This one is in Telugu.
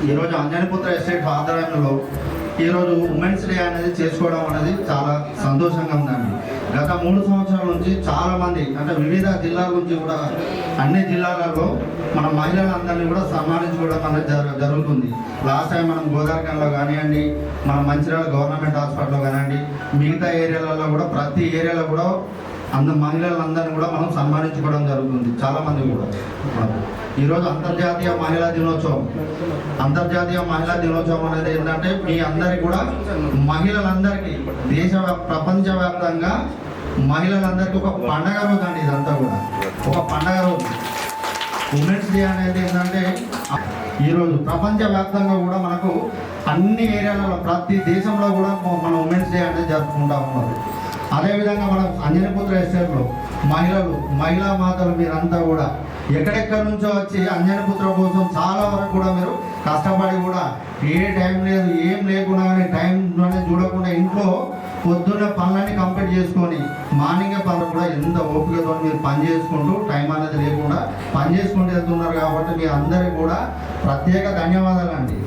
ఈరోజు అంజనీపుత్ర ఎస్టేట్ ఆధ్వర్యంలో ఈరోజు ఉమెన్స్ డే అనేది చేసుకోవడం అనేది చాలా సంతోషంగా ఉందండి. గత 3 సంవత్సరాల నుంచి చాలామంది అంటే వివిధ జిల్లాల నుంచి కూడా అన్ని జిల్లాలలో మన మహిళలందరినీ కూడా సన్మానించుకోవడం అనేది జరుగుతుంది. లాస్ట్ టైం మనం గోదావరిఖంలో కానివ్వండి, మన మంచిర్యాల గవర్నమెంట్ హాస్పిటల్లో కానివ్వండి, మిగతా ఏరియాలలో కూడా ప్రతి ఏరియాలో కూడా మహిళలందరినీ కూడా మనం సన్మానించుకోవడం జరుగుతుంది. చాలామంది కూడా ఈరోజు అంతర్జాతీయ మహిళా దినోత్సవం అనేది ఏంటంటే మీ అందరికీ కూడా మహిళలందరికీ ప్రపంచవ్యాప్తంగా మహిళలందరికీ ఒక పండగ రోజు అండి. ఇదంతా కూడా ఒక పండగ రోజు. ఉమెన్స్ డే అనేది ఏంటంటే ఈరోజు ప్రపంచవ్యాప్తంగా కూడా మనకు అన్ని ఏరియాలలో ప్రతి దేశంలో కూడా మన ఉమెన్స్ డే అనేది జరుపుకుంటా ఉన్నారు. అదేవిధంగా మనం అంజనీపుత్ర ఎస్టేట్లో మహిళా మాతలు మీరంతా కూడా ఎక్కడెక్కడి నుంచో వచ్చి అంజనీపుత్ర కోసం చాలా వరకు కూడా మీరు కష్టపడి కూడా ఏ టైం లేదు ఏం లేకుండా కానీ టైంలోనే చూడకుండా ఇంట్లో పొద్దున్న పనులన్నీ కంప్లీట్ చేసుకొని మార్నింగ్ పనులు కూడా ఎంత ఓపికతో మీరు పని చేసుకుంటూ టైం అనేది లేకుండా పని చేసుకుంటూ వెళ్తున్నారు. కాబట్టి మీ అందరికీ కూడా ప్రత్యేక ధన్యవాదాలు అండి.